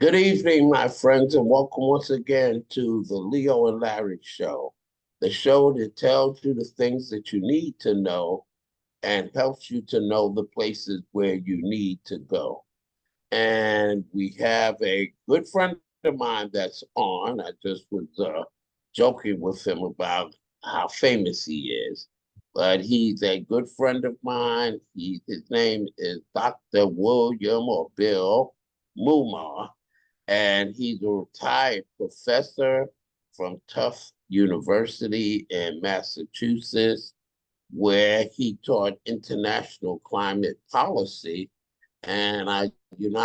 Good evening, my friends, and welcome once again to the Leo and Larry Show, the show that tells you the things that you need to know and helps you to know the places where you need to go. And we have a good friend of mine that's on. I just was joking with him about how famous he is, but he's a good friend of mine. His name is Dr. William or Bill Moomaw, and he's a retired professor from Tufts University in Massachusetts, where he taught international climate policy. And I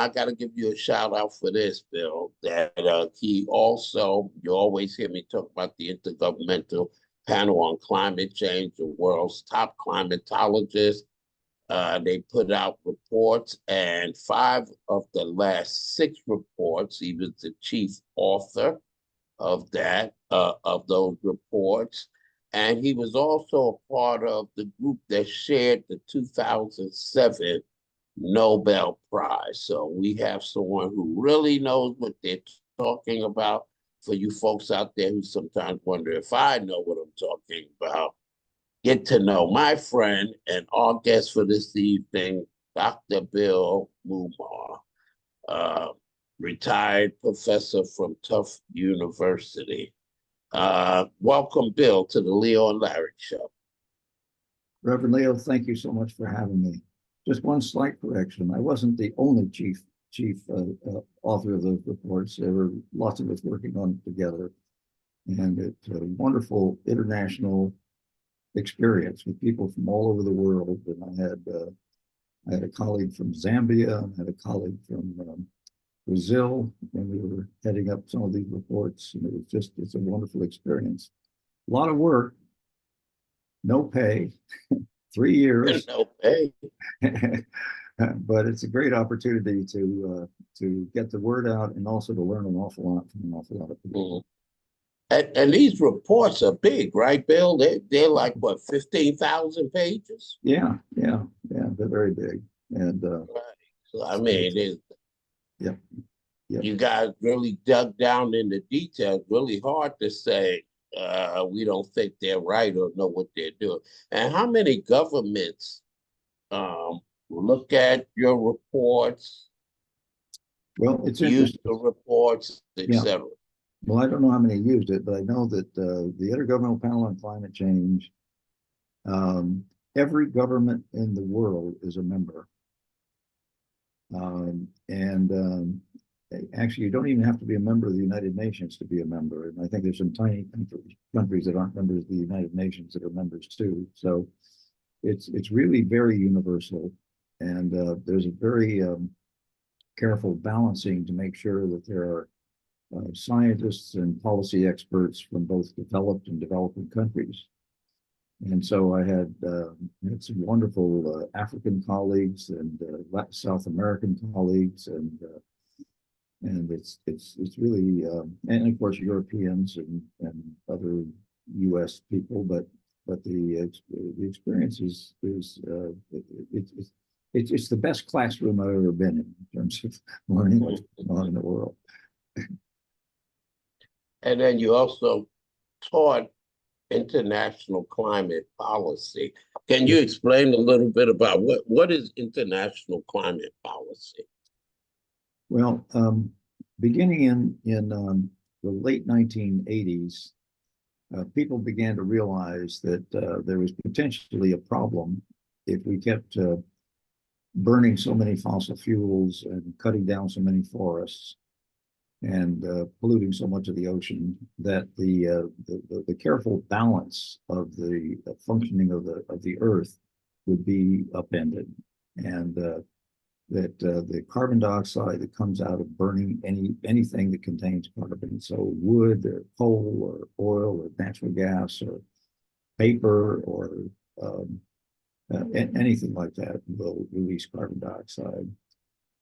got to give you a shout out for this, Bill, that he also, you always hear me talk about the Intergovernmental Panel on Climate Change, the world's top climatologists. They put out reports, and five of the last six reports, he was the chief author of those reports. And he was also a part of the group that shared the 2007 Nobel Prize. So we have someone who really knows what they're talking about. For you folks out there who sometimes wonder if I know what I'm talking about, get to know my friend and our guest for this evening, Dr. Bill Moomaw, uh, retired professor from Tufts University. Welcome, Bill, to the Leo and Larry Show. Reverend Leo, thank you so much for having me. Just one slight correction. I wasn't the only chief author of those reports. There were lots of us working on it together. And it's a wonderful international experience with people from all over the world. And I had a colleague from Zambia, I had a colleague from Brazil when we were heading up some of these reports. And it's a wonderful experience. A lot of work, no pay, 3 years. No pay. But it's a great opportunity to get the word out and also to learn an awful lot from an awful lot of people. And these reports are big, right, Bill? They're like what, 15,000 pages? Yeah. They're very big, and right. So I mean, yeah. You guys really dug down in the details. Really hard to say we don't think they're right or know what they're doing. And how many governments look at your reports, Well, it's use interesting. the reports, Yeah. etc.? Well, I don't know how many used it, but I know that the Intergovernmental Panel on Climate Change, every government in the world is a member. And actually, you don't even have to be a member of the United Nations to be a member. And I think there's some tiny countries that aren't members of the United Nations that are members too. So it's really very universal. And there's a very careful balancing to make sure that there are scientists and policy experts from both developed and developing countries. And so I had some wonderful African colleagues and South American colleagues, and it's really and of course Europeans and other U.S. people, but the experience is it's the best classroom I've ever been in terms of learning what's going on in the world. And then you also taught international climate policy. Can you explain a little bit about what is international climate policy? Well, beginning in the late 1980s, people began to realize that there was potentially a problem if we kept burning so many fossil fuels and cutting down so many forests and polluting so much of the ocean, that the careful balance of the functioning of the Earth would be upended, and that the carbon dioxide that comes out of burning anything that contains carbon, so wood or coal or oil or natural gas or paper or anything like that, will release carbon dioxide.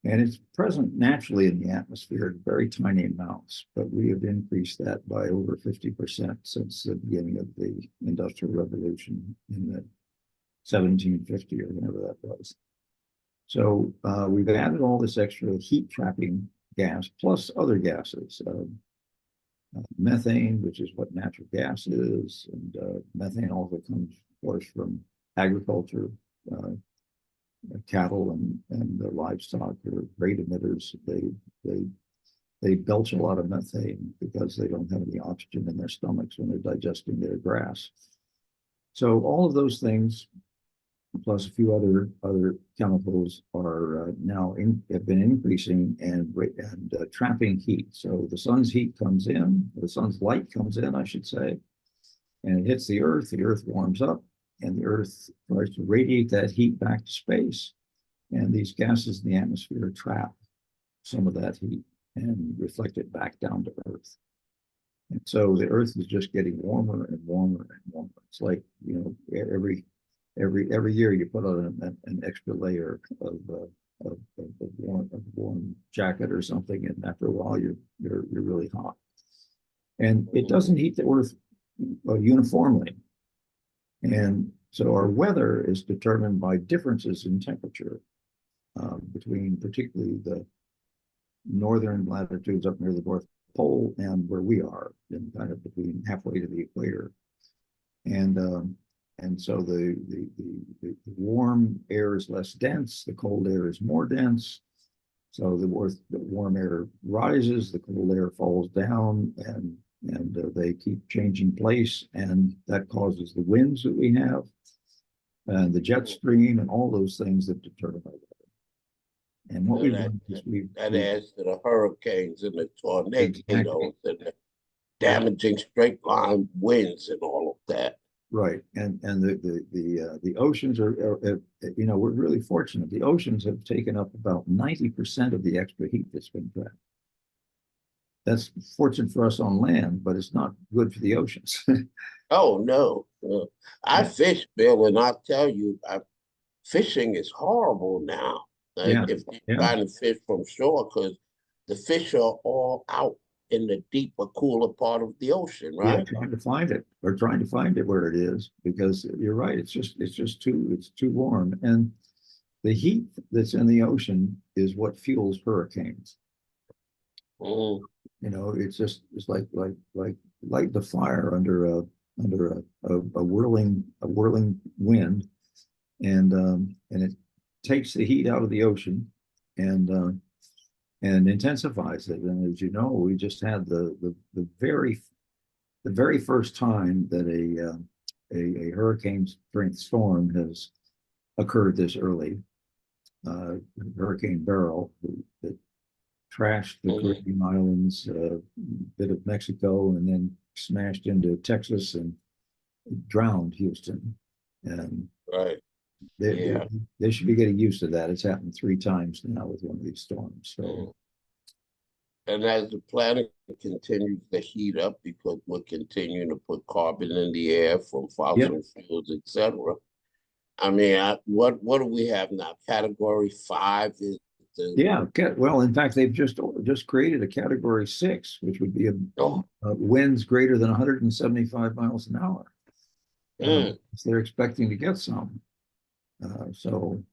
And it's present naturally in the atmosphere in very tiny amounts, but we have increased that by over 50% since the beginning of the Industrial Revolution in the 1750 or whenever that was. So we've added all this extra heat trapping gas plus other gases. Methane, which is what natural gas is, and methane also comes, of course, from agriculture. Cattle and the livestock are great emitters. They they belch a lot of methane because they don't have any oxygen in their stomachs when they're digesting their grass. So all of those things, plus a few other chemicals, are have been increasing and trapping heat. So the sun's heat comes in, the sun's light comes in, I should say, and it hits the Earth. The Earth warms up, and the Earth tries to radiate that heat back to space. And these gases in the atmosphere trap some of that heat and reflect it back down to Earth. And so the Earth is just getting warmer and warmer and warmer. It's like, every year you put on an extra layer of warm jacket or something, and after a while you're really hot. And it doesn't heat the Earth uniformly. And so our weather is determined by differences in temperature between particularly the northern latitudes up near the North Pole and where we are, and kind of between halfway to the equator. And so the warm air is less dense, the cold air is more dense. So the warm air rises, the cold air falls down, and they keep changing place, and that causes the winds that we have, and the jet stream, and all those things that determine our weather. And what So we've done is that adds to the hurricanes and the tornadoes exactly and the damaging straight line winds and all of that. right, and the oceans are we're really fortunate. The oceans have taken up about 90% of the extra heat that's been trapped. That's fortunate for us on land, but it's not good for the oceans. Oh no. I fish, Bill, and I'll tell you, fishing is horrible now. Yeah, If you're yeah, trying to fish from shore, because the fish are all out in the deeper, cooler part of the ocean, yeah. right? Trying to find it, or trying to find it where it is, because you're right. It's too warm, and the heat that's in the ocean is what fuels hurricanes. Mm. It's like light the fire under a whirling wind, and it takes the heat out of the ocean and intensifies it. And as you know, we just had the very first time that a hurricane strength storm has occurred this early. Hurricane Beryl, that trashed the Mm. Caribbean islands, bit of Mexico, and then smashed into Texas and drowned Houston. And Right. they, they, Yeah. they should be getting used to that. It's happened 3 times now with one of these storms. So, Mm. And as the planet continues to heat up because we're continuing to put carbon in the air from yeah, fossil fuels, etc. I mean, what do we have now? Category 5 is the yeah. Okay. Well, in fact, they've just created a Category 6, which would be oh, winds greater than 175 miles an hour. mm, So they're expecting to get some. So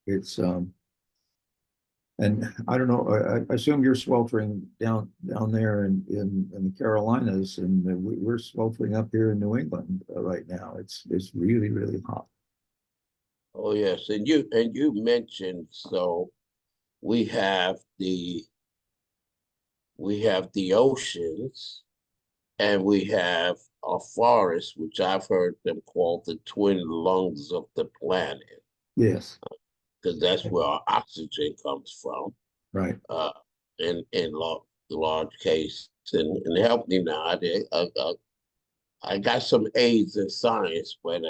it's and I don't know. I assume you're sweltering down there in the Carolinas, and we're sweltering up here in New England right now. It's really hot. oh yes, and you mentioned, so we have the oceans and we have our forests, which I've heard them call the twin lungs of the planet, Yes, because that's where our oxygen comes from, right. uh, in large case. And help me now. I got some A's in science, but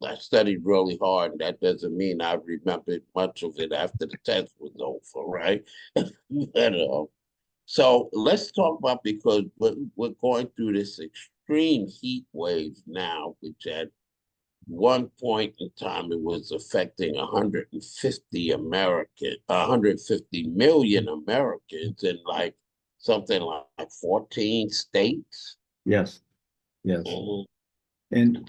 I studied really hard, and that doesn't mean I remembered much of it after the test was over, right? So let's talk about, because we're going through this extreme heat wave now, which at one point in time it was affecting 150 million Americans in like something like 14 states. Yes, yes. Mhm. And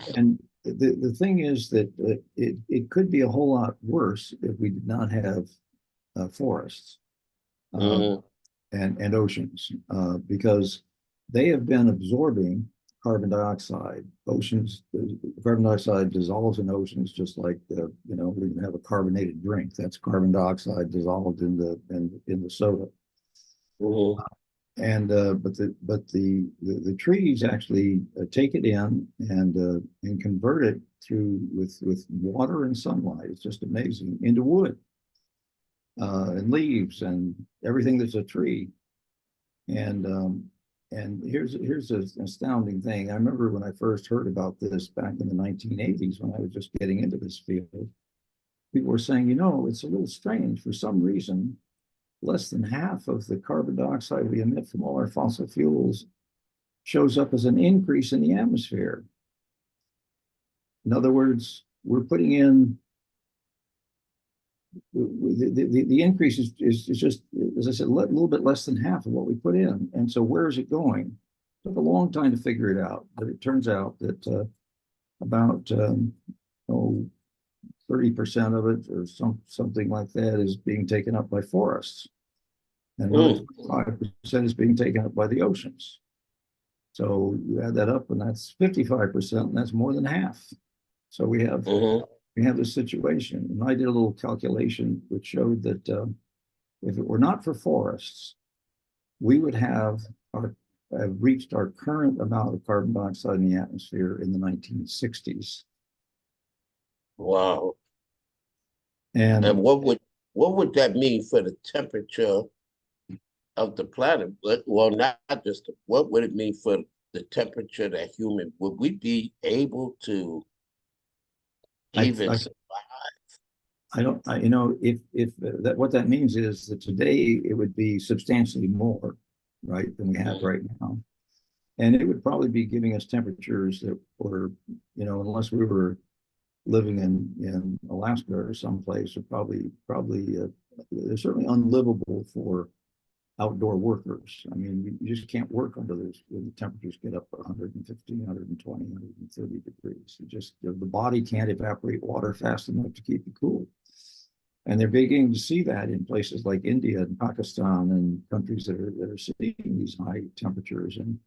the thing is that it could be a whole lot worse if we did not have forests. Um, Mhm. and oceans, because they have been absorbing carbon dioxide. Oceans, carbon dioxide dissolves in oceans just like we can have a carbonated drink. That's carbon dioxide dissolved in the soda. Mm-hmm. And but the trees actually take it in and convert it through with water and sunlight. It's just amazing into wood and leaves and everything that's a tree. And here's an astounding thing. I remember when I first heard about this back in the 1980s when I was just getting into this field. People were saying, it's a little strange. For some reason, less than half of the carbon dioxide we emit from all our fossil fuels shows up as an increase in the atmosphere. In other words, we're putting in the increase is just, as I said, a little bit less than half of what we put in. And so where is it going? It took a long time to figure it out, but it turns out that about 30% of it or something like that is being taken up by forests. And another 25% is being taken up by the oceans. So you add that up and that's 55%, and that's more than half. So we have this situation. And I did a little calculation which showed that if it were not for forests, we would have reached our current amount of carbon dioxide in the atmosphere in the 1960s. Wow. And what would that mean for the temperature of the planet? Well, not just what would it mean for the temperature that would we be able to even I don't, if that what that means is that today it would be substantially more, right, than we have right now. And it would probably be giving us temperatures that were, unless we were living in Alaska or someplace, are probably they're certainly unlivable for outdoor workers. I mean, you just can't work under those when the temperatures get up 150, 120, 130 degrees. The body can't evaporate water fast enough to keep it cool. And they're beginning to see that in places like India and Pakistan and countries that are seeing these high temperatures, and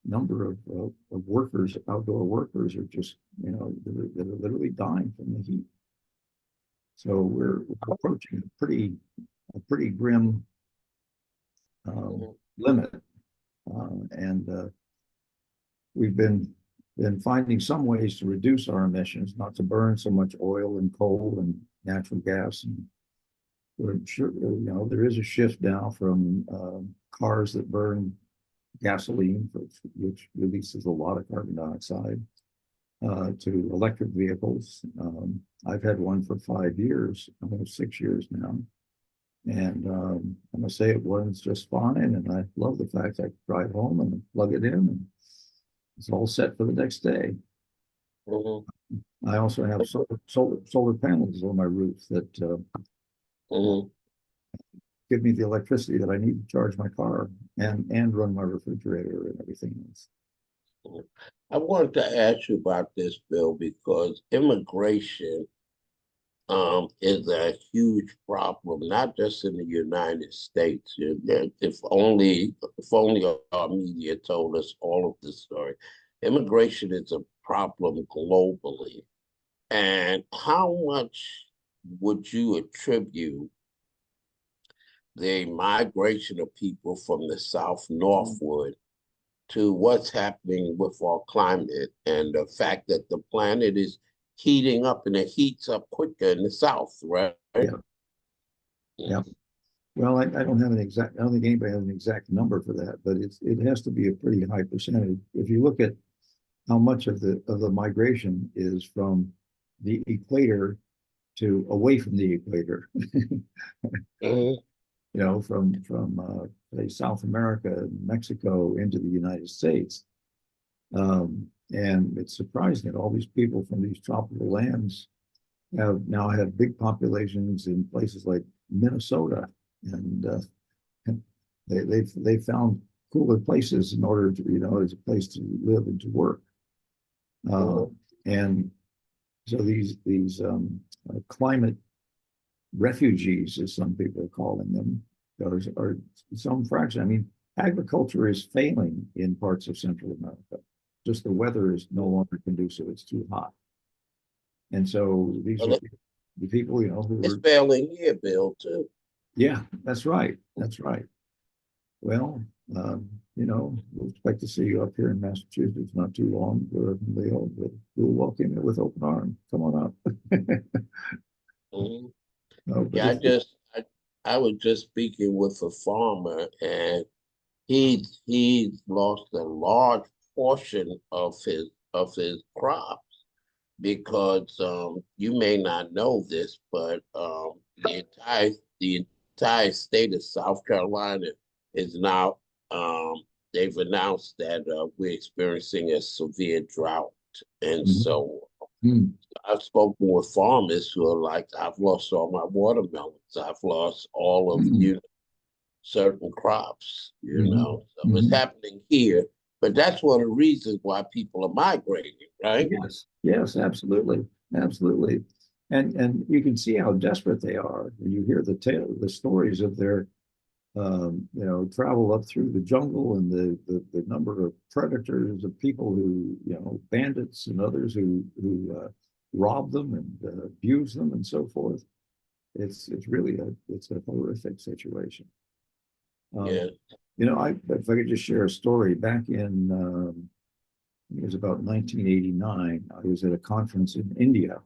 number of workers, outdoor workers, are just that are literally dying from the heat. So we're approaching a pretty grim limit, and we've been finding some ways to reduce our emissions, not to burn so much oil and coal and natural gas. And we're sure, there is a shift now from cars that burn gasoline, which releases a lot of carbon dioxide, to electric vehicles. I've had one for 5 years, almost 6 years now. And I must say it runs just fine. And I love the fact I can drive home and plug it in, and it's all set for the next day. I also have solar panels on my roof that give me the electricity that I need to charge my car and run my refrigerator and everything else. I wanted to ask you about this, Bill, because immigration is a huge problem, not just in the United States. If only our media told us all of this story. Immigration is a problem globally. And how much would you attribute the migration of people from the South northward to what's happening with our climate and the fact that the planet is heating up and it heats up quicker in the South, right? Yeah. Well, I don't have I don't think anybody has an exact number for that, but it has to be a pretty high percentage. If you look at how much of the migration is from the equator to away from the equator, from say South America, Mexico into the United States. And it's surprising that all these people from these tropical lands now have big populations in places like Minnesota, and they found cooler places in order to as a place to live and to work. And so these climate refugees, as some people are calling them, are some fraction. I mean, agriculture is failing in parts of Central America. Just the weather is no longer conducive. It's too hot. And so these are Well, the people, who it's are, failing here, Bill, too. yeah, that's right. That's right. Well, we'll expect to see you up here in Massachusetts not too long. We'll welcome you with open arms. Come on up. Mhm. No, but Yeah, it's, I was just speaking with a farmer, and he lost a large portion of his crop because you may not know this, but the entire state of South Carolina is now they've announced that we're experiencing a severe drought, and Mhm. so Mhm. I've spoken with farmers who are like, I've lost all my watermelons, I've lost all of Mhm. certain crops, Mhm. so it's Mhm. happening here. But that's one of the reasons why people are migrating, right? Yes, yes, absolutely, absolutely. And you can see how desperate they are. You hear the stories of their travel up through the jungle and the number of predators of people who, bandits and others who rob them and abuse them and so forth. It's really a horrific situation. Um, Yeah. if I could just share a story back in it was about 1989. I was at a conference in India,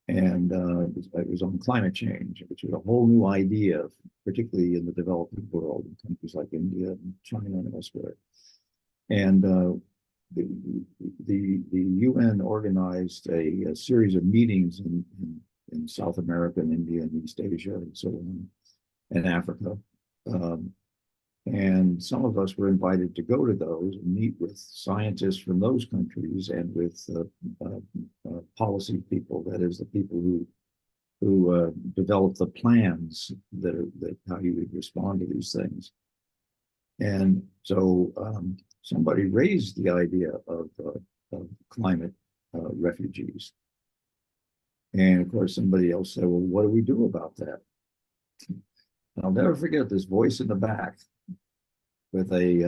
and it was on climate change, which is a whole new idea, particularly in the developing world, in countries like India and China and elsewhere. And the, the UN organized a series of meetings in South America and India and East Asia and so on, and Africa. Um, and some of us were invited to go to those and meet with scientists from those countries and with policy people, that is, the people who develop the plans that how you would respond to these things. And so somebody raised the idea of climate refugees. And of course, somebody else said, well, what do we do about that? And I'll never forget this voice in the back with he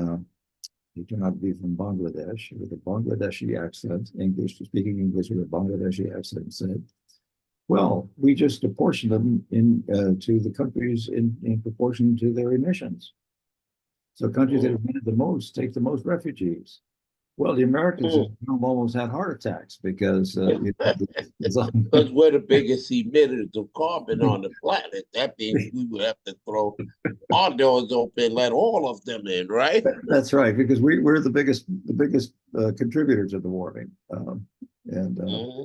turned out to be from Bangladesh with a Bangladeshi accent, speaking English with a Bangladeshi accent, said, well, we just apportion them to the countries in proportion to their emissions. So countries that Mm. have emitted the most take the most refugees. Well, the Americans have Mm. almost had heart attacks because Because we're the biggest emitters of carbon on the planet. That means we would have to throw our doors open, let all of them in, right? that's right, because we're the biggest contributors of the warming, and Mm-hmm.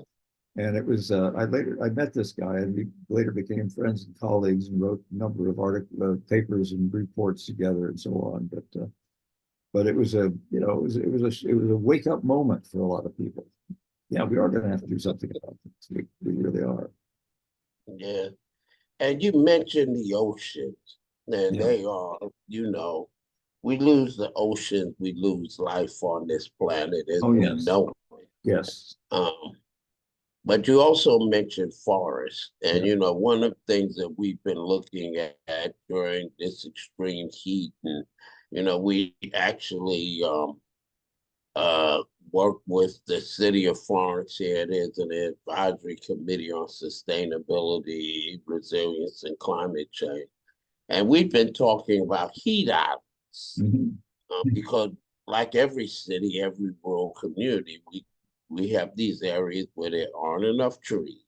and it was I met this guy and we later became friends and colleagues and wrote a number of papers and reports together and so on. But it was a wake up moment for a lot of people. Yeah, we are going to have to do something about this. We really are. Yeah. And you mentioned the oceans, and Yeah. they are, we lose the oceans, we lose life on this planet as Oh we yes. know it. Yes. But you also mentioned forests, and Yeah. one of the things that we've been looking at during this extreme heat, and we actually uh, work with the city of Florence here. There's an advisory committee on sustainability, resilience, and climate change. And we've been talking about heat islands Mhm. because, like every city, every rural community, we have these areas where there aren't enough trees.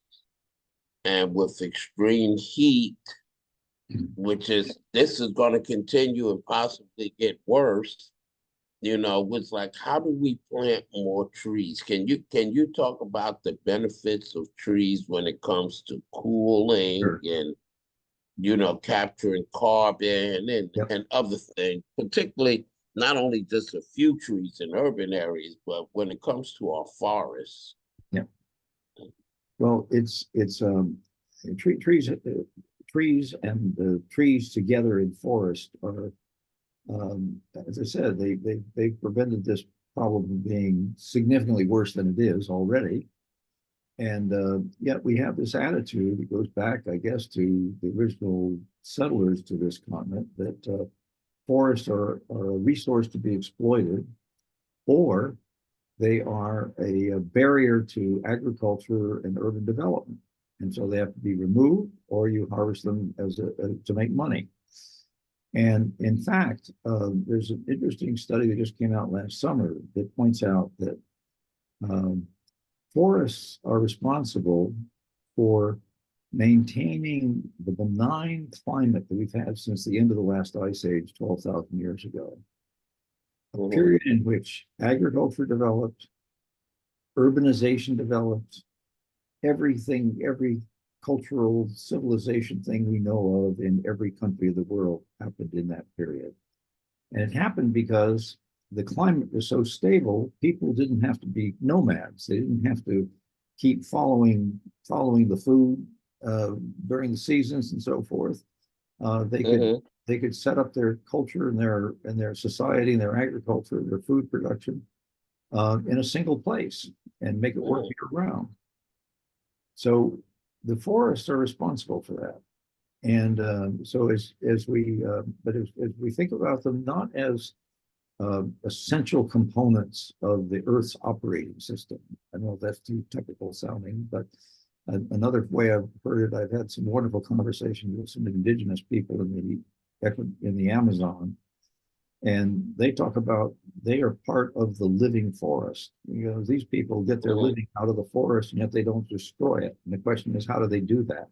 And with extreme heat, this is going to continue and possibly get worse, was like, how do we plant more trees? Can you talk about the benefits of trees when it comes to cooling Sure. and capturing carbon Yep. and other things, particularly not only just a few trees in urban areas, but when it comes to our forests? Yep. Well, it's trees trees and the trees together in forest are as I said, they prevented this problem from being significantly worse than it is already. And yet we have this attitude that goes back, I guess, to the original settlers to this continent that forests are a resource to be exploited, or they are a barrier to agriculture and urban development. And so they have to be removed, or you harvest them to make money. And in fact, there's an interesting study that just came out last summer that points out that um, forests are responsible for maintaining the benign climate that we've had since the end of the last ice age 12,000 years ago, a period in which agriculture developed, urbanization developed, everything, every cultural civilization thing we know of in every country of the world happened in that period. And it happened because the climate was so stable, people didn't have to be nomads. They didn't have to keep following the food during the seasons and so forth. They could set up their culture and their society and their agriculture, their food production in a single place and make it work year round. So the forests are responsible for that. And so as we as we think about them not as essential components of the Earth's operating system. I don't know if that's too technical sounding, but another way I've heard it, I've had some wonderful conversations with some indigenous people in the Amazon, and they talk about they are part of the living forest. You know, these people get their living out of the forest, and yet they don't destroy it. And the question is, how do they do that?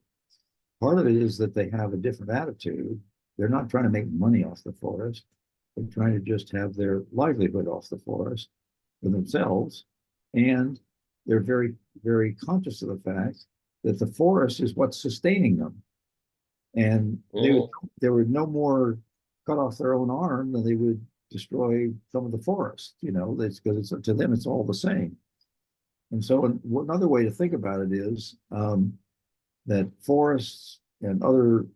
Part of it is that they have a different attitude. They're not trying to make money off the forest. They're trying to just have their livelihood off the forest for themselves. And they're very, very conscious of the fact that the forest is what's sustaining them. And they would no more cut off their own arm than they would destroy some of the forest, you know, that's because it's to them, it's all the same. And so another way to think about it is that forests and other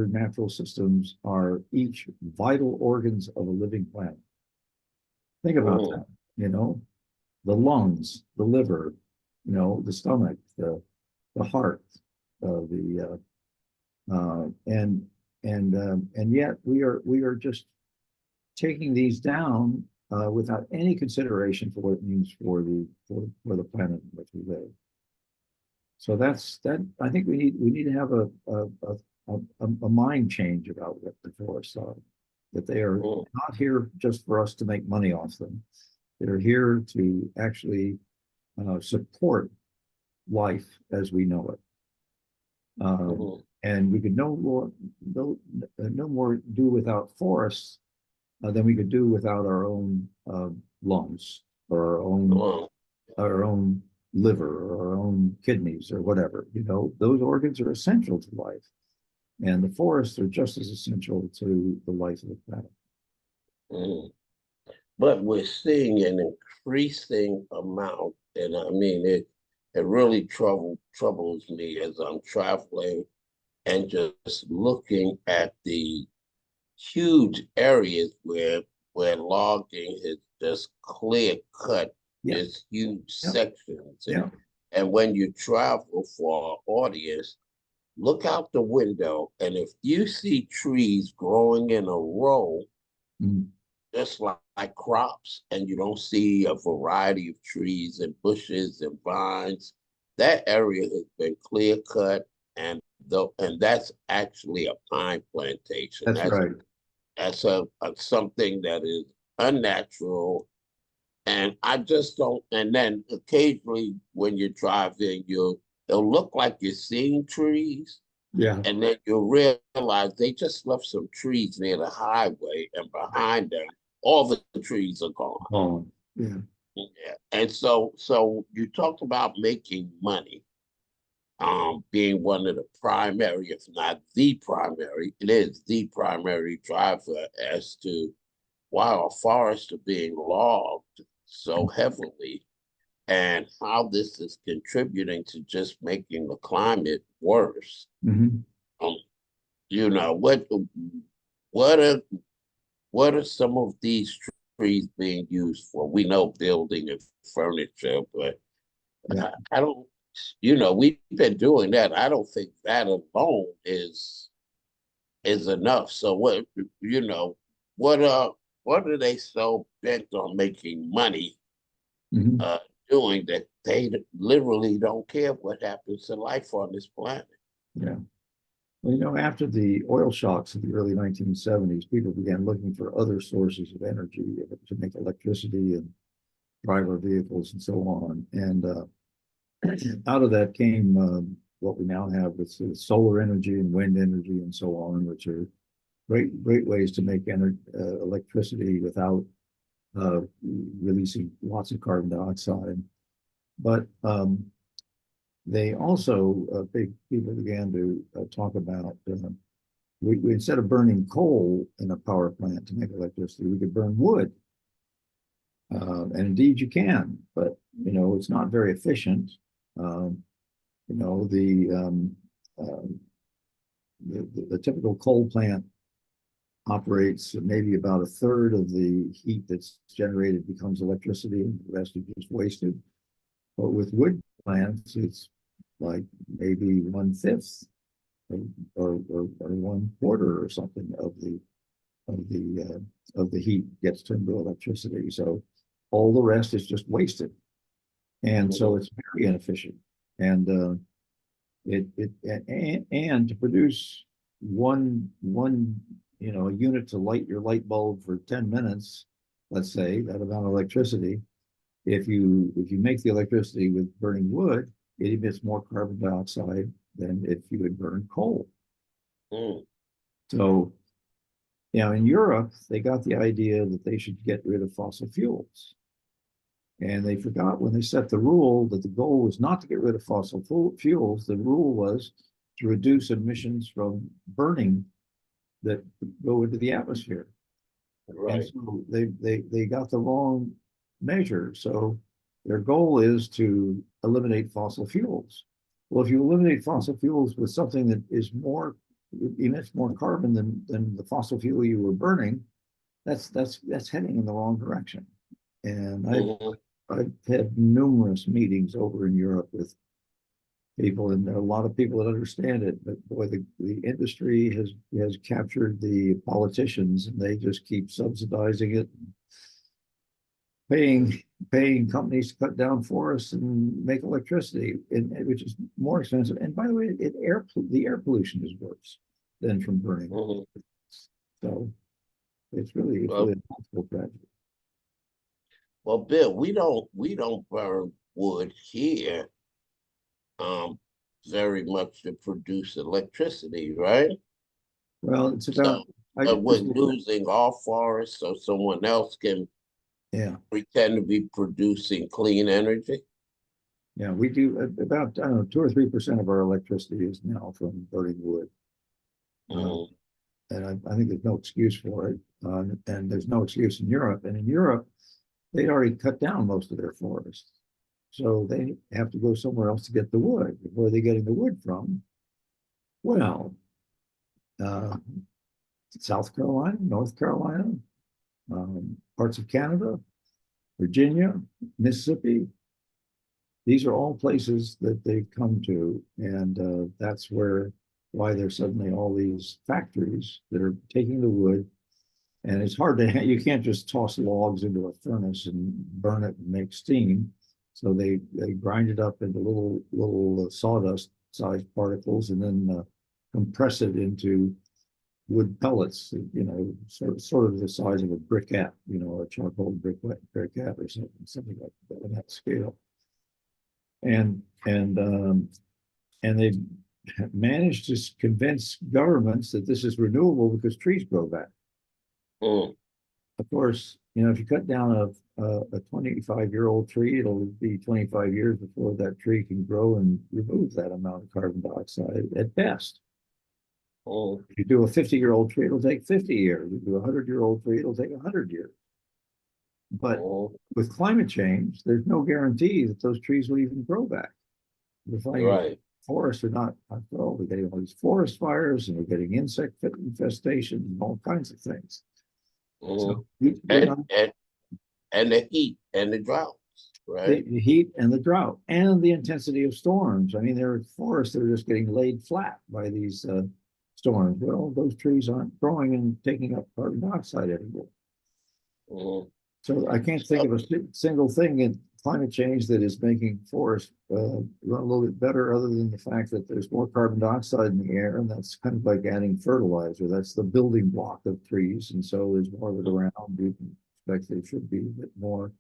natural systems are each vital organs of a living planet. Think about that, you know, the lungs, the liver, you know, the stomach, the heart, the and yet we are just taking these down without any consideration for what it means for the planet in which we live. So that's that. I think we need to have a mind change about what the forests are. That they are not here just for us to make money off them. They're here to actually support life as we know it. And we could no more do without forests than we could do without our own lungs or our own liver or our own kidneys or whatever. You know, those organs are essential to life, and the forests are just as essential to the life of the planet. But we're seeing an increasing amount, and I mean it really troubles me as I'm traveling and just looking at the huge areas where logging has just clear cut this huge sections. And when you travel for an audience, look out the window, and if you see trees growing in a row, just like crops, and you don't see a variety of trees and bushes and vines, that area has been clear cut, and that's actually a pine plantation. That's right. That's something that is unnatural, and I just don't. And then occasionally, when you're driving, it'll look like you're seeing trees, and then you'll realize they just left some trees near the highway, and behind them, all the trees are gone. And so you talked about making money, being one of the primary, if not the primary, it is the primary driver as to why our forests are being logged so heavily and how this is contributing to just making the climate worse. You know, what are some of these trees being used for? We know building and furniture, but I don't we've been doing that. I don't think that alone is enough. So you know, what uh what are they so bent on making money Mhm. uh doing that they literally don't care what happens to life on this planet? Yeah. Well, after the oil shocks of the early 1970s, people began looking for other sources of energy to make electricity and drive our vehicles and so on. And out of that came what we now have with sort of solar energy and wind energy and so on, which are great ways to make electricity without uh, releasing lots of carbon dioxide. But they also, big people began to talk about we instead of burning coal in a power plant to make electricity, we could burn wood. And indeed you can, but it's not very efficient. Um, you know, uh, the typical coal plant operates maybe about a third of the heat that's generated becomes electricity, and the rest is just wasted. But with wood plants, it's like maybe one fifth or one quarter or something of the heat gets turned to electricity. So all the rest is just wasted, and so Mhm. it's very inefficient. And and to produce one a unit to light your light bulb for 10 minutes, let's say that amount of electricity. If you make the electricity with burning wood, it emits more carbon dioxide than if you had burned coal. Mm. So, in Europe, they got the idea that they should get rid of fossil fuels. And they forgot when they set the rule that the goal was not to get rid of fossil fuels. The rule was to reduce emissions from burning that go into the atmosphere. And Right. so they got the wrong measure. So their goal is to eliminate fossil fuels. Well, if you eliminate fossil fuels with something that emits more carbon than the fossil fuel you were burning, that's heading in the wrong direction. And Mhm. I've had numerous meetings over in Europe with people, and there are a lot of people that understand it. But boy, the industry has captured the politicians, and they just keep subsidizing it, paying paying companies to cut down forests and make electricity, which is more expensive. And by the way, the air pollution is worse than from burning. Mhm. So it's really Well, a possible tragedy. Bill, we don't burn wood here um very much to produce electricity, right? Well, it's about So, I but we're just losing our forests so someone else can yeah. pretend to be producing clean energy. Yeah, we do about, I don't know, 2 or 3% of our electricity is now from burning wood. Uh, Mhm. and I think there's no excuse for it. And there's no excuse in Europe. And in Europe, they'd already cut down most of their forests. So they have to go somewhere else to get the wood. Where are they getting the wood from? Well, uh, South Carolina, North Carolina, parts of Canada, Virginia, Mississippi. These are all places that they've come to, and that's why there's suddenly all these factories that are taking the wood, and it's hard to you can't just toss logs into a furnace and burn it and make steam. So they grind it up into little sawdust sized particles, and then compress it into wood pellets, sort of the size of a briquette, a charcoal briquette or something like that on that scale. And and um, and they managed to convince governments that this is renewable because trees grow back. Mm. Of course, if you cut down a 25-year-old tree, it'll be 25 years before that tree can grow and remove that amount of carbon dioxide at best. Mm. If you do a 50-year-old tree, it'll take 50 years. If you do a 100-year-old tree, it'll take 100 years. But Mm. with climate change, there's no guarantee that those trees will even grow back. We're finding Right. forests are not, well, we're getting all these forest fires, and we're getting insect infestation and all kinds of things. So Mm. we're not, And the heat and the drought. right? the heat and the drought and the intensity of storms. I mean, there are forests that are just getting laid flat by these storms. Well, those trees aren't growing and taking up carbon dioxide anymore. Mhm. So I can't think of a single thing in climate change that is making forests run a little bit better, other than the fact that there's more carbon dioxide in the air, and that's kind of like adding fertilizer. That's the building block of trees, and so there's more of it around. You can expect there should be a bit more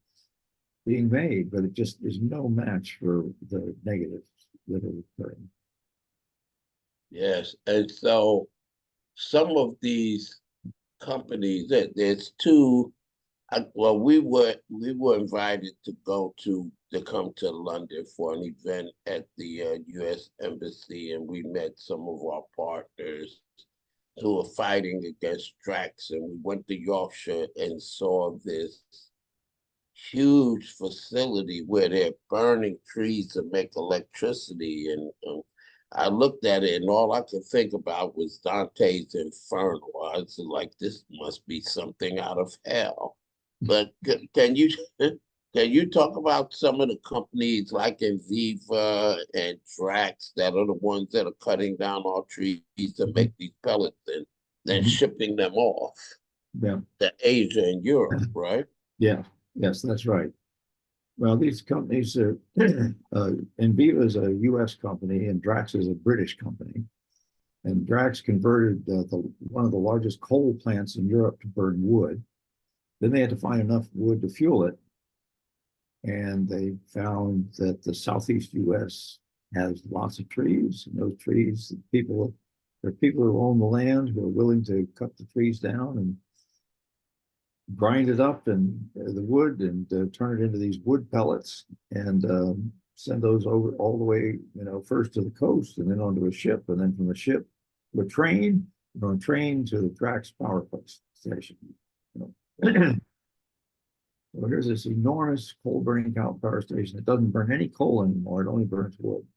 being made, but it just is no match for the negatives that are occurring. Yes, and so some of these companies that there's two. Well, we were invited to come to London for an event at the U.S. Embassy, and we met some of our partners who were fighting against Drax, and we went to Yorkshire and saw this huge facility where they're burning trees to make electricity. And I looked at it, and all I could think about was Dante's Inferno. I was like, this must be something out of hell. But can you can you talk about some of the companies like Enviva and Drax that are the ones that are cutting down our trees to Mhm. make these pellets and then Mhm. shipping them off Yeah, to Asia and Europe, right? yeah, yes, that's right. Well, these companies are, Enviva is a US company and Drax is a British company. And Drax converted one of the largest coal plants in Europe to burn wood. Then they had to find enough wood to fuel it. And they found that the southeast US has lots of trees, and those trees, there are people who own the land who are willing to cut the trees down and grind it up and the wood and turn it into these wood pellets and send those over all the way, first to the coast and then onto a ship, and then from the ship to a train, and on a train to the Drax power station. Well, here's this enormous coal burning power station that doesn't burn any coal anymore. It only burns wood.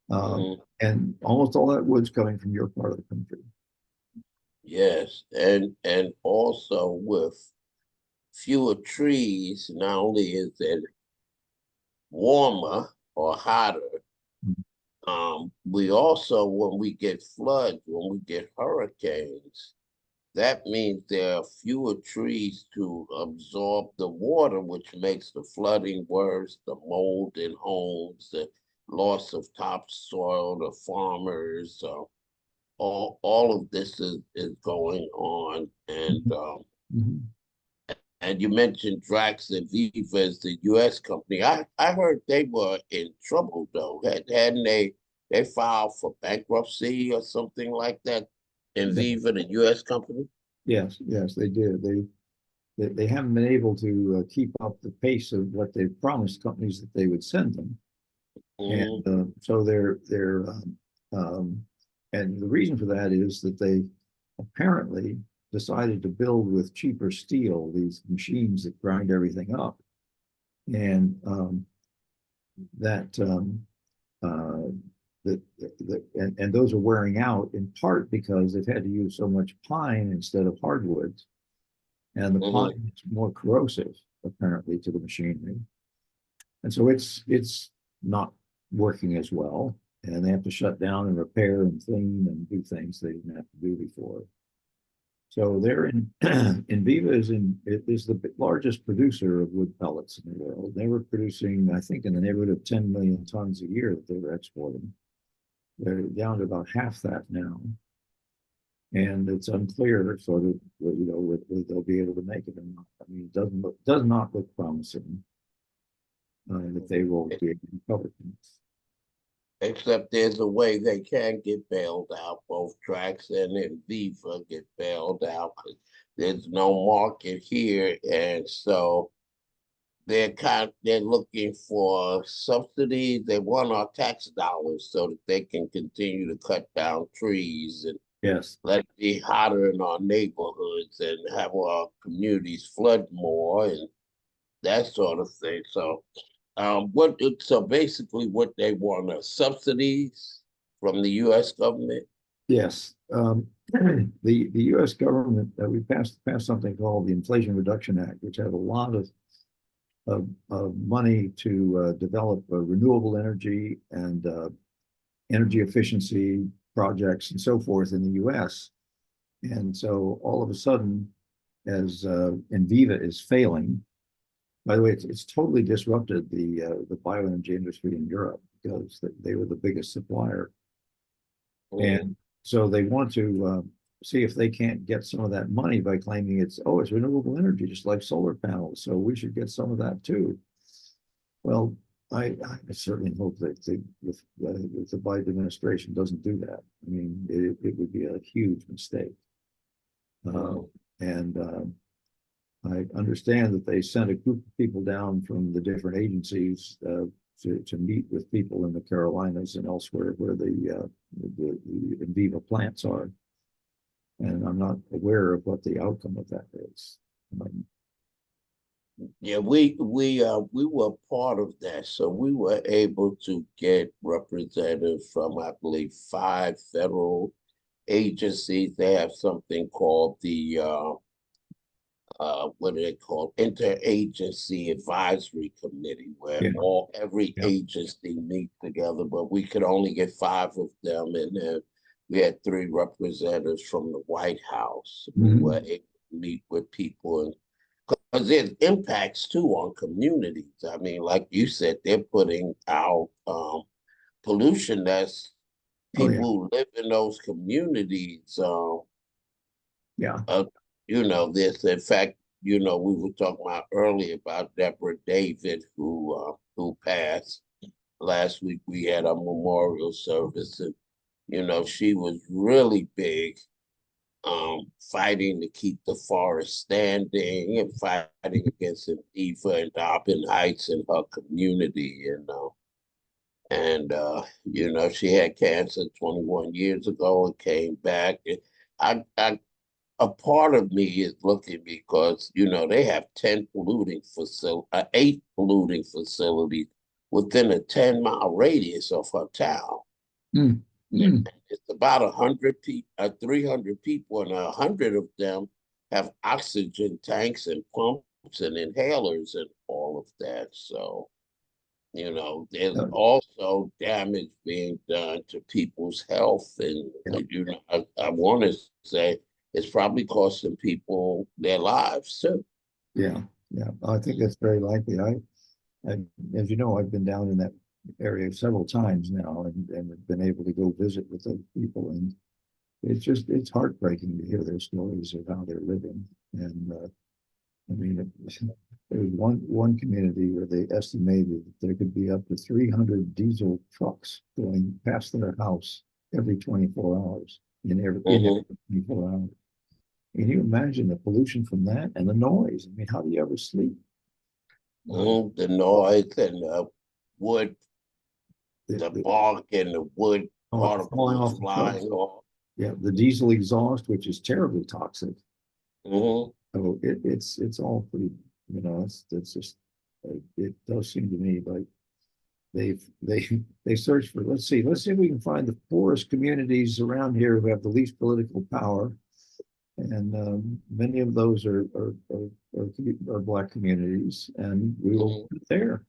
Mhm. And almost all that wood's coming from your part of the country. Yes, and also with fewer trees, not only is it warmer or hotter, we also, when we get floods, when we get hurricanes, that means there are fewer trees to absorb the water, which makes the flooding worse, the mold in homes, the loss of topsoil, the farmers. All of this is going on, Mhm. and you mentioned Drax and Viva as the U.S. company. I heard they were in trouble though. Hadn't they filed for bankruptcy or something like that? In Yeah. Viva, the U.S. company. Yes, yes, they did. They haven't been able to keep up the pace of what they promised companies that they would send them, and Mm-hmm. so um, and the reason for that is that they apparently decided to build with cheaper steel these machines that grind everything up, and that uh, and those are wearing out in part because they've had to use so much pine instead of hardwoods, and the Mm-hmm. pine is more corrosive apparently to the machinery, and so it's not working as well, and they have to shut down and repair and clean and do things they didn't have to do before. So they're in Enviva is the largest producer of wood pellets in the world. They were producing, I think, in the neighborhood of 10 million tons a year that they were exporting. They're down to about half that now, and it's unclear sort of whether they'll be able to make it or not. I mean, does not look promising that they will be able to cover things. Except there's a way they can get bailed out. Both Drax and Viva get bailed out because there's no market here, and so they're looking for subsidies. They want our tax dollars so that they can continue to cut down trees and Yes. let it be hotter in our neighborhoods and have our communities flood more and that sort of thing. So basically what they want are subsidies from the US government. Yes. The U.S. government we passed something called the Inflation Reduction Act, which had a lot of of money to develop renewable energy and energy efficiency projects and so forth in the U.S. And so all of a sudden, as Enviva is failing, by the way, it's totally disrupted the bioenergy industry in Europe because they were the biggest supplier. Mm. And so they want to see if they can't get some of that money by claiming it's renewable energy, just like solar panels. So we should get some of that too. Well, I certainly hope that if the Biden administration doesn't do that. I mean, it would be a huge mistake. Mm. And I understand that they sent a group of people down from the different agencies to meet with people in the Carolinas and elsewhere where the Enviva plants are. And I'm not aware of what the outcome of that is. Yeah, we were part of that, so we were able to get representatives from, I believe, 5 federal agencies. They have something called the what are they called? Interagency Advisory Committee, where Yeah, every yeah. agency meets together, but we could only get 5 of them, and then we had 3 representatives from the White House who Mhm. were able to meet with people, and because there's impacts too on communities. I mean, like you said, they're putting out pollution that's Oh yeah, people who live in those communities. yeah. Uh, this. In fact, we were talking about earlier about Deborah David, who passed last week. We had a memorial service, and she was really big, fighting to keep the forest standing and fighting against Antifa and Dobbin Heights in her community. She had cancer 21 years ago and came back. And I a part of me is looking because they have 8 polluting facilities within a 10-mile radius of her town. Mm. Mm. It's about 100 people, 300 people, and 100 of them have oxygen tanks and pumps and inhalers and all of that. So, there's Uh, also damage being done to people's health. And, yeah, I want to say it's probably costing people their lives too. yeah, yeah. I think that's very likely. I, as you know, I've been down in that area several times now and have been able to go visit with those people. And it's heartbreaking to hear their stories of how they're living. And I mean, there was one community where they estimated that there could be up to 300 diesel trucks going past their house every 24 hours in every Mm-hmm. 24 hours. Can you imagine the pollution from that and the noise? I mean, how do you ever sleep? The noise and the wood, The, the the, bark and the wood falling particles off the trucks. flying off. Yeah, the diesel exhaust, which is terribly toxic. Mm-hmm. So it's all pretty, it's just it does seem to me like they search for let's see if we can find the poorest communities around here who have the least political power, and many of those are black communities, and we will Mm-hmm. put it there.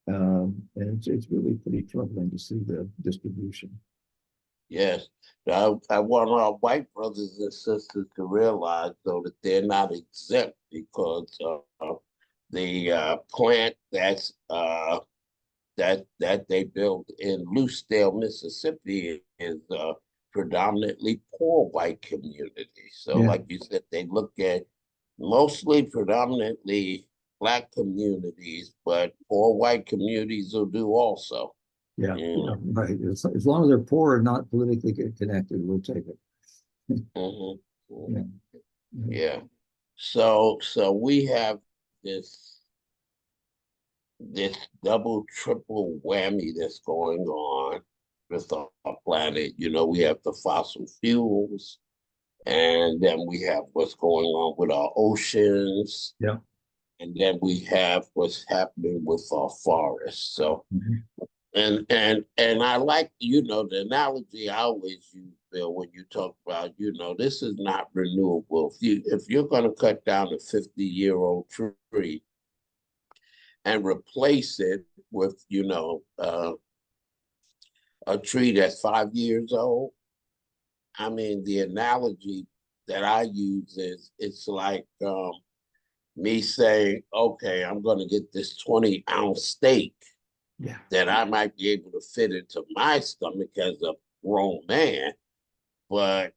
And it's really pretty troubling to see the distribution. Yes. I want our white brothers and sisters to realize, though, that they're not exempt because the plant that they built in Lucedale, Mississippi, is predominantly poor white community. So, Yeah, like you said, they look at mostly predominantly black communities, but poor white communities will do also. yeah, You yeah, right. As long as they're poor and not politically connected, we'll take it. know. Hmm. Yeah, yeah, Yeah. So we have this this double, triple whammy that's going on with our planet. We have the fossil fuels, and then we have what's going on with our oceans, yeah. and then we have what's happening with our forests. So, Mhm. and I like, the analogy I always use, Bill, when you talk about, this is not renewable. If you're going to cut down a 50-year-old tree, and replace it with, a tree that's 5 years old. I mean, the analogy that I use is it's like me saying, okay, I'm going to get this 20-ounce steak Yeah. that I might be able to fit into my stomach as a grown man, but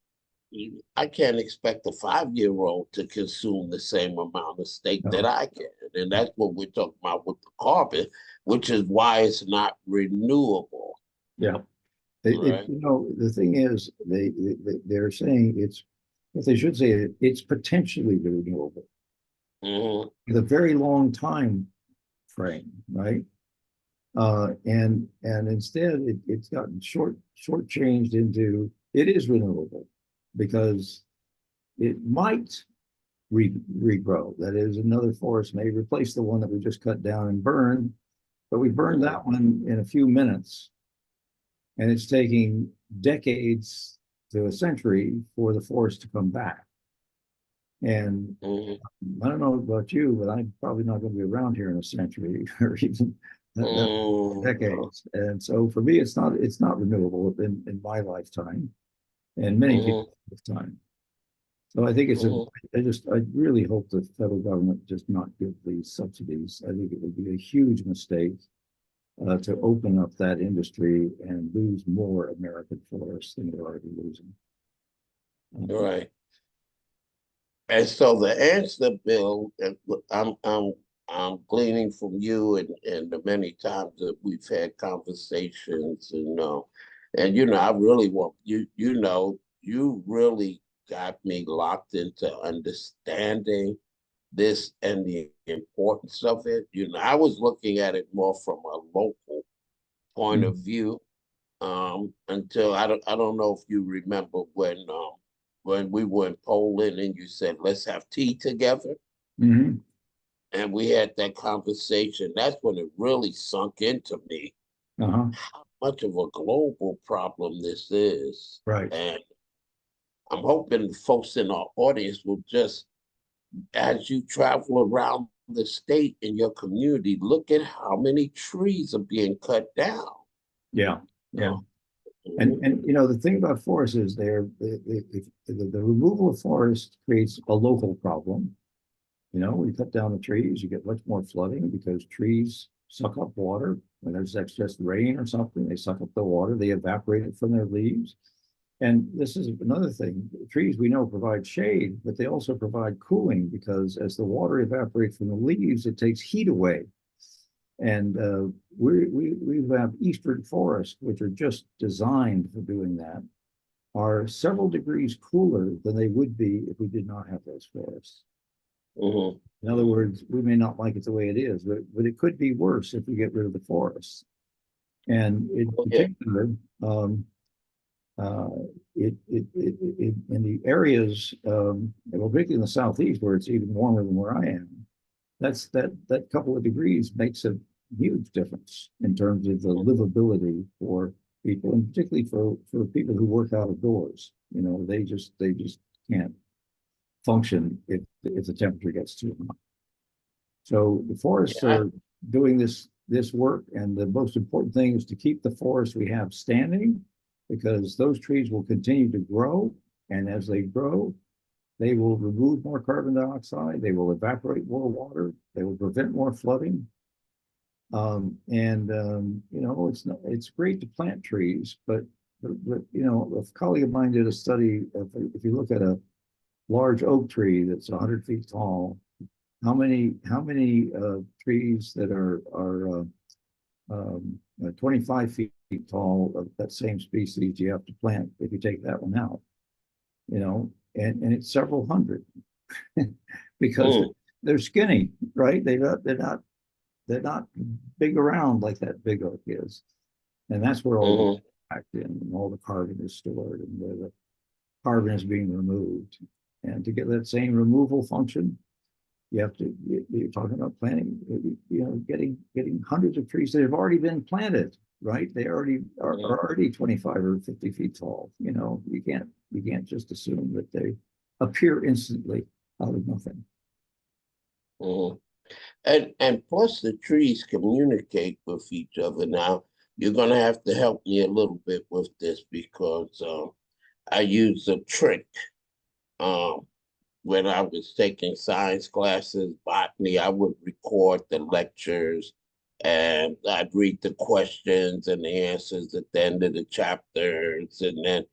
I can't expect a 5-year-old to consume the same amount of steak that No. I can. And that's what we're talking about with the carbon, which is why it's not renewable, Yeah. right? The thing is, they're saying it's, what they should say, it's potentially renewable Hmm. with a very long time frame, right? And instead it's gotten shortchanged into it is renewable because it might regrow. That is, another forest may replace the one that we just cut down and burned, but we burned Hmm. that one in a few minutes, and it's taking decades to a century for the forest to come back. And Hmm. I don't know about you, but I'm probably not going to be around here in a century or even that Hmm. decades. And so for me, it's not renewable in my lifetime and many Hmm. people's lifetime. So I think Hmm. I really hope the federal government does not give these subsidies. I think it would be a huge mistake to open up that industry and lose more American forests than we're already losing. Um, Right. And so the answer, Bill, I'm gleaning from you and the many times that we've had conversations, I really want you really got me locked into understanding this and the importance of it. I was looking at it more from a local point mm, of view, until I don't know if you remember when we were in Poland and you said let's have tea together, mhm, and we had that conversation. That's when it really sunk into me uh-huh, how much of a global problem this is. right. And I'm hoping folks in our audience will just, as you travel around the state in your community, look at how many trees are being cut down. Yeah, yeah. Oh, And the thing about forests is the removal of forest creates a local problem. When you cut down the trees, you get much more flooding because trees suck up water. When there's excess rain or something, they suck up the water, they evaporate it from their leaves. And this is another thing. Trees we know provide shade, but they also provide cooling because as the water evaporates from the leaves, it takes heat away. And we have eastern forests, which are just designed for doing that, are several degrees cooler than they would be if we did not have those forests. mhm, In other words, we may not like it the way it is, but it could be worse if we get rid of the forests. And in yeah. particular, um, uh, in the areas, well, particularly in the southeast, where it's even warmer than where I am, that couple of degrees makes a huge difference in terms of the livability for people, and particularly for people who work out of doors. They just can't function if the temperature gets too hot. So the forests Yeah. are doing this work, and the most important thing is to keep the forests we have standing, because those trees will continue to grow, and as they grow, they will remove more carbon dioxide, they will evaporate more water, they will prevent more flooding. It's great to plant trees, but a colleague of mine did a study of, if you look at a large oak tree that's 100 feet tall, how many trees that are 25 feet tall of that same species you have to plant if you take that one out, and it's several hundred because Mm, they're skinny, right? They're not big around like that big oak is, and that's where all the mhm. impact in and all the carbon is stored and where the carbon is being removed. And to get that same removal function, you're talking about planting, getting hundreds of trees that have already been planted, right? They already are already 25 or 50 feet tall. You can't just assume that they appear instantly out of nothing. Mhm. And plus the trees communicate with each other. Now you're gonna have to help me a little bit with this because I use a trick. Um, when I was taking science classes, botany, I would record the lectures and I'd read the questions and the answers at the end of the chapters, and then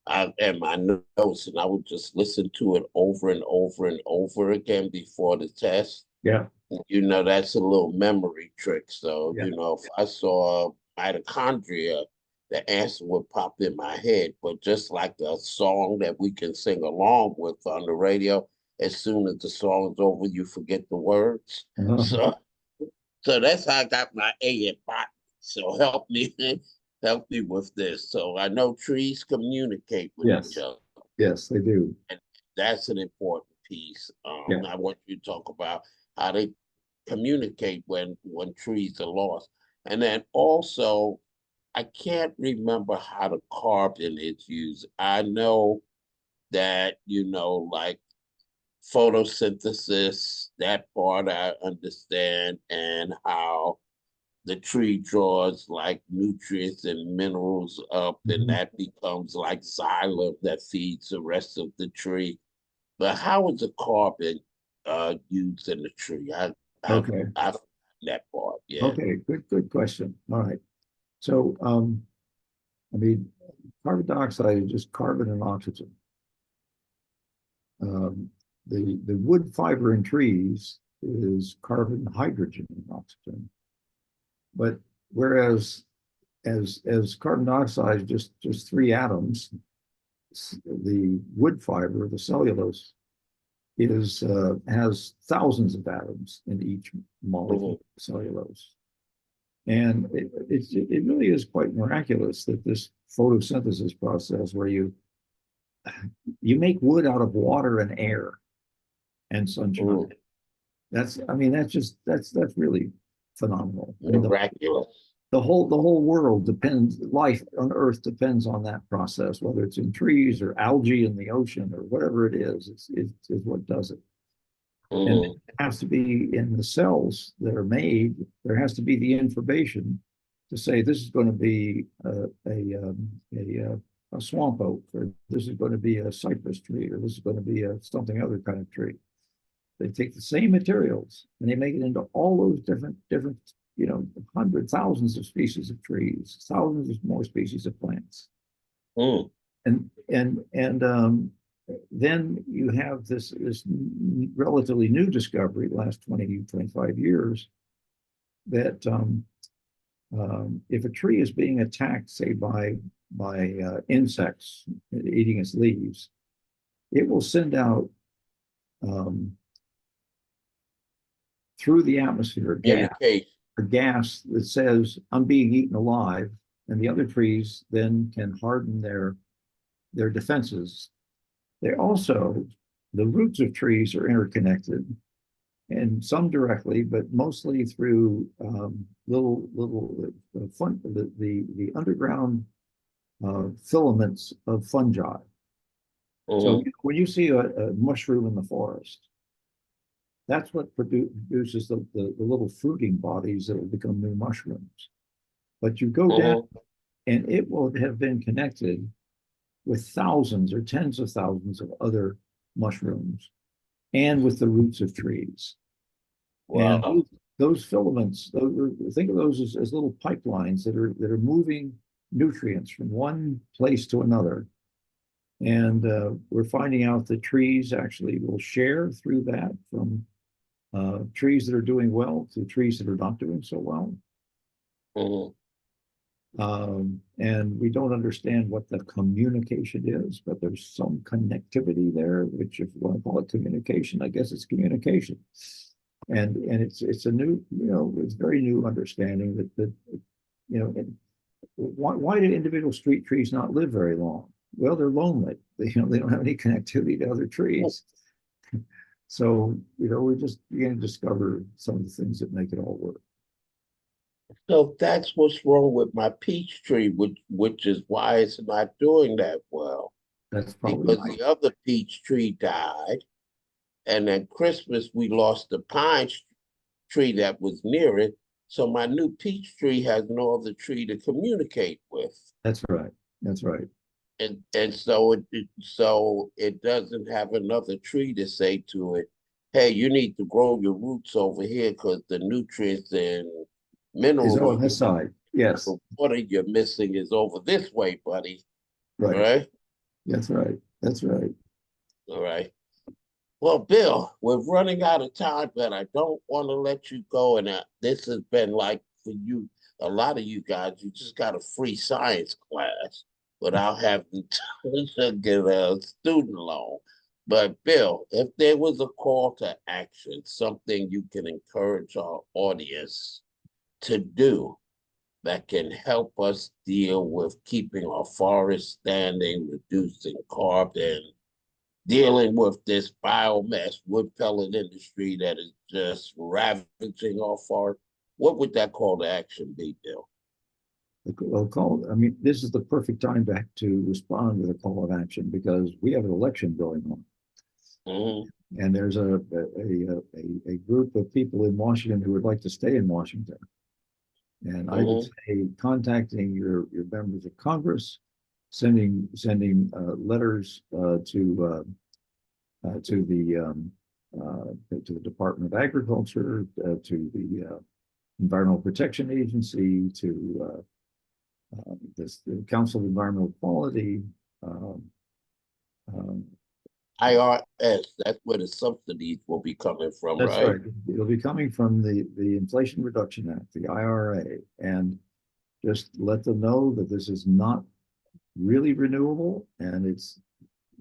I and my notes, and I would just listen to it over and over and over again before the test. Yeah, That's a little memory trick. So, yeah. if I saw mitochondria, the answer would pop in my head. But just like a song that we can sing along with on the radio, as soon as the song's over, you forget the words. Uh, So that's how I got my A in botany. So help me, help me with this. So I know trees communicate with each yes, other, yes, they do. and that's an important piece. Yeah. I want you to talk about how they communicate when trees are lost. And then also, I can't remember how the carbon is used. I know that, like photosynthesis, that part I understand, and how the tree draws like nutrients and minerals up, and Mhm. that becomes like xylem that feeds the rest of the tree. But how is the carbon used in the tree? I Okay, I forgot that part. Yeah. okay, good question. All right. So, I mean, carbon dioxide is just carbon and oxygen. Um, the wood fiber in trees is carbon, hydrogen, and oxygen. But whereas as carbon dioxide is just three atoms, the wood fiber, the cellulose, is has thousands of atoms in each molecule Mhm. of cellulose. And it really is quite miraculous that this photosynthesis process where you make wood out of water and air and sunshine. Mhm. I mean, that's really phenomenal. I mean, Miraculous. the whole world depends, life on Earth depends on that process, whether it's in trees or algae in the ocean or whatever it is, it's what does it. And Mhm. it has to be in the cells that are made, there has to be the information to say this is going to be a swamp oak, or this is going to be a cypress tree, or this is going to be a something other kind of tree. They take the same materials and they make it into all those different, hundred thousands of species of trees, thousands of more species of plants. Mhm. And then you have this relatively new discovery, the last 20, 25 years, that if a tree is being attacked, say by insects eating its leaves, it will send out um, through the atmosphere Communication. a gas that says I'm being eaten alive, and the other trees then can harden their defenses. They also, the roots of trees are interconnected, and some directly, but mostly through the underground filaments of fungi. So Mhm. when you see a mushroom in the forest, that's what produces the little fruiting bodies that will become new mushrooms. But you go down, Mhm. and it will have been connected with thousands or tens of thousands of other mushrooms and with the roots of trees. And Wow. those filaments, think of those as little pipelines that are moving nutrients from one place to another. And we're finding out that trees actually will share through that, from trees that are doing well to trees that are not doing so well. Mhm. And we don't understand what the communication is, but there's some connectivity there, which, if you want to call it communication, I guess it's communication. And it's a new, it's very new understanding that why do individual street trees not live very long? Well, they're lonely. They don't have any connectivity to other trees. So, we just begin to discover some of the things that make it all work. So that's what's wrong with my peach tree, which is why it's not doing that well. That's probably Because right. the other peach tree died, and then Christmas we lost the tree that was near it. So my new peach tree has no other tree to communicate with. That's right. That's right. And so it doesn't have another tree to say to it, hey, you need to grow your roots over here because the nutrients and Is on minerals, this side. Yes. the water you're missing is over this way, buddy. All Right. right. That's right. That's right. All right. Well, Bill, we're running out of time, but I don't want to let you go. And this has been like for you, a lot of you guys, you just got a free science class without having to get a student loan. But Bill, if there was a call to action, something you can encourage our audience to do that can help us deal with keeping our forests standing, reducing carbon, dealing with this biomass wood pellet industry that is just ravaging our forest, what would that call to action be, Bill? Well, I mean, this is the perfect time to respond with a call of action because we have an election going on. Mm-hmm. And there's a group of people in Washington who would like to stay in Washington. And I would Mm-hmm. say contacting your members of Congress, sending letters to the Department of Agriculture, to the Environmental Protection Agency, to the Council of Environmental Quality. Um, um, IRS, that's where the subsidies will be coming from, that's right? right. It'll be coming from the Inflation Reduction Act, the IRA, and just let them know that this is not really renewable and it's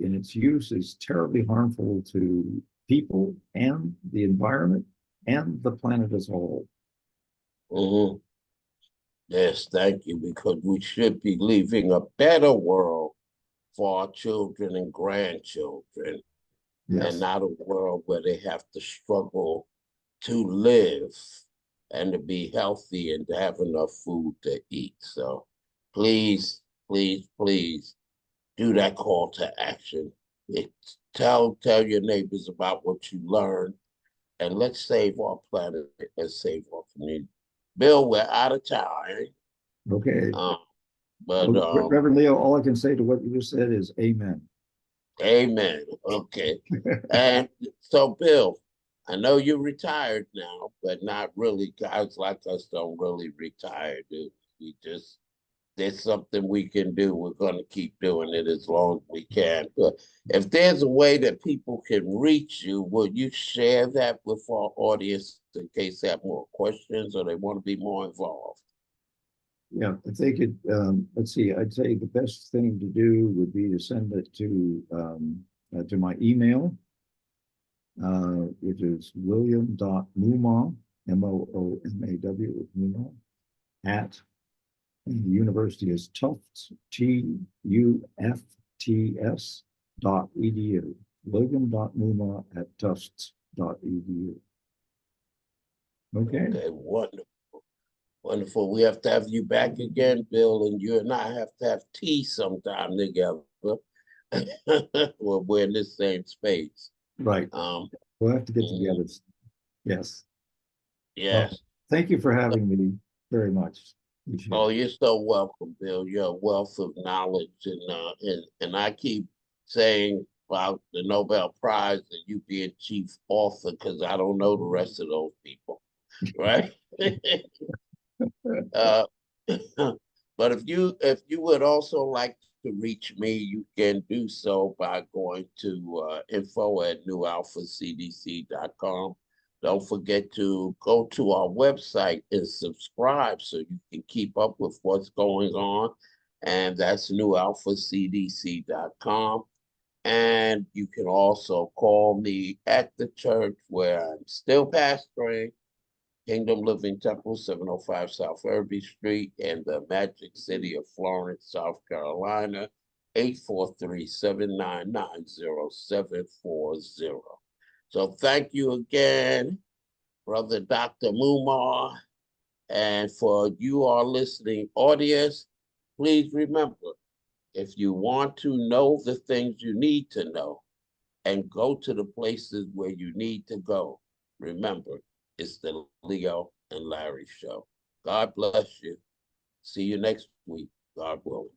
in its use is terribly harmful to people and the environment and the planet as a whole. Mm-hmm. Yes, thank you, because we should be leaving a better world for our children and grandchildren, and Yes, not a world where they have to struggle to live and to be healthy and to have enough food to eat. So please, please, please do that call to action. Tell your neighbors about what you learned, and let's save our planet and save our community. Bill, we're out of time. okay. Um, but Well, Reverend Leo, all I can say to what you just said is amen. amen. Okay. And so, Bill, I know you're retired now, but not really. Guys like us don't really retire, dude. We just, there's something we can do. We're going to keep doing it as long as we can. But if there's a way that people can reach you, will you share that with our audience in case they have more questions or they want to be more involved? Yeah, if they could, let's see, I'd say the best thing to do would be to send it to my email, which is william.moomaw, Moomaw, Moomaw, at the university is Tufts, TUFTS.edu. William.moomaw at Tufts.edu. Okay, Okay, wonderful. Wonderful. We have to have you back again, Bill, and you and I have to have tea sometime together. We're in the same space. right. Um, We'll have to get mm, together. Yes. Well, yes. thank you for having me very much. Appreciate Oh, it. you're so welcome, Bill. You're a wealth of knowledge, and I keep saying about the Nobel Prize and you being chief author because I don't know the rest of those people, right? uh, but if you would also like to reach me, you can do so by going to info@newalphacdc.com. Don't forget to go to our website and subscribe so you can keep up with what's going on. And that's newalphacdc.com. And you can also call me at the church where I'm still pastoring, Kingdom Living Temple, 705 South Irby Street, in the Magic City of Florence, South Carolina, 843-799-0740. So thank you again, Brother Dr. Moomaw. And for you, our listening audience, please remember, if you want to know the things you need to know and go to the places where you need to go, remember, It's the Leo and Larry show. God bless you. See you next week, God willing.